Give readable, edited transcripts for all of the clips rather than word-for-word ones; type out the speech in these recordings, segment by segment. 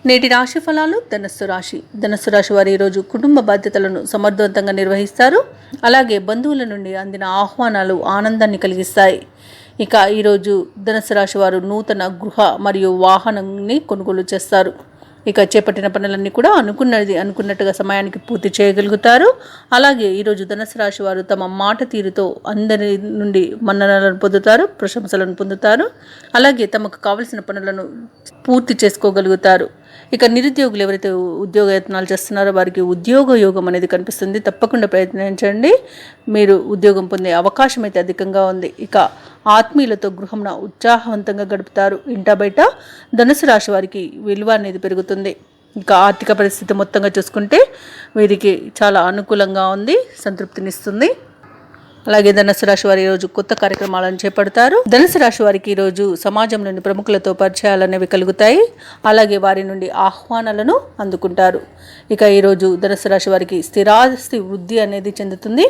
నేటి రాశి ఫలాలు. ధనస్సు రాశి వారు ఈరోజు కుటుంబ బాధ్యతలను సమర్థవంతంగా నిర్వహిస్తారు. అలాగే బంధువుల నుండి అందిన ఆహ్వానాలు ఆనందాన్ని కలిగిస్తాయి. ఇక ఈరోజు ధనస్సు రాశి వారు నూతన గృహ మరియు వాహనాన్ని కొనుగోలు చేస్తారు. ఇక చేపట్టిన పనులన్నీ కూడా అనుకున్నట్టుగా సమయానికి పూర్తి చేయగలుగుతారు. అలాగే ఈరోజు ధనుసు రాశి వారు తమ మాట తీరుతో అందరి నుండి మన్ననలను పొందుతారు, ప్రశంసలను పొందుతారు. అలాగే తమకు కావలసిన పనులను పూర్తి చేసుకోగలుగుతారు. ఇక నిరుద్యోగులు ఎవరైతే ఉద్యోగ యత్నాలు చేస్తున్నారో వారికి ఉద్యోగ యోగం అనేది కనిపిస్తుంది. తప్పకుండా ప్రయత్నించండి, మీరు ఉద్యోగం పొందే అవకాశం అయితే అధికంగా ఉంది. ఇక ఆత్మీయులతో గృహంన ఉత్సాహవంతంగా గడుపుతారు. ఇంటా బయట ధనుసు రాశి వారికి విలువ అనేది పెరుగుతుంది. ఇంకా ఆర్థిక పరిస్థితి మొత్తంగా చూసుకుంటే వీరికి చాలా అనుకూలంగా ఉంది, సంతృప్తినిస్తుంది. అలాగే ధనుసు రాశి వారి ఈరోజు కొత్త కార్యక్రమాలను చేపడతారు. ధనుసు రాశి వారికి ఈరోజు సమాజంలోని ప్రముఖులతో పరిచయాలు అనేవి కలుగుతాయి. అలాగే వారి నుండి ఆహ్వానాలను అందుకుంటారు. ఇక ఈరోజు ధనుసు రాశి వారికి స్థిరాస్తి వృద్ధి అనేది చెందుతుంది.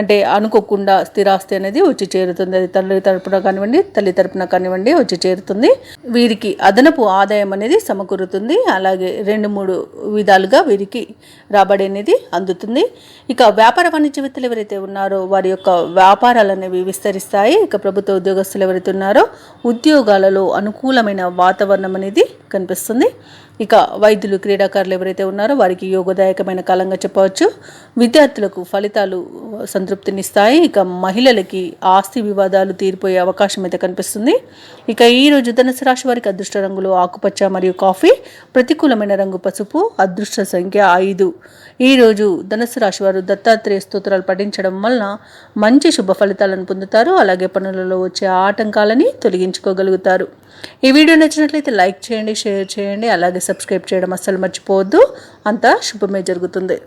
అంటే అనుకోకుండా స్థిరాస్తి అనేది వచ్చి చేరుతుంది. అది తల్లి తరపున కానివ్వండి, తల్లి తరపున కానివ్వండి వచ్చి చేరుతుంది. వీరికి అదనపు ఆదాయం అనేది సమకూరుతుంది. అలాగే 2-3 విధాలుగా వీరికి రాబడి అనేది అందుతుంది. ఇక వ్యాపార వాణిజ్యవేత్తలు ఎవరైతే ఉన్నారో వారి యొక్క వ్యాపారాలు అనేవి విస్తరిస్తాయి. ఇక ప్రభుత్వ ఉద్యోగస్తులు ఎవరైతే ఉన్నారో ఉద్యోగాలలో అనుకూలమైన వాతావరణం అనేది కనిపిస్తుంది. ఇక వైద్యులు, క్రీడాకారులు ఎవరైతే ఉన్నారో వారికి యోగదాయకమైన కాలంగా చెప్పవచ్చు. విద్యార్థులకు ఫలితాలు సంతృప్తినిస్తాయి. ఇక మహిళలకి ఆస్తి వివాదాలు తీరిపోయే అవకాశం అయితే కనిపిస్తుంది. ఇక ఈరోజు ధనుసు రాశి వారికి అదృష్ట రంగులు ఆకుపచ్చ మరియు కాఫీ, ప్రతికూలమైన రంగు పసుపు, అదృష్ట సంఖ్య 5. ఈరోజు ధనుసు రాశి వారు దత్తాత్రేయ స్తోత్రాలు పఠించడం వలన మంచి శుభ ఫలితాలను పొందుతారు. అలాగే పనులలో వచ్చే ఆటంకాలని తొలగించుకోగలుగుతారు. ఈ వీడియో నచ్చినట్లయితే లైక్ చేయండి, షేర్ చేయండి, అలాగే సబ్స్క్రైబ్ చేయడం అస్సలు మర్చిపోవద్దు. అంతా శుభమే జరుగుతుంది.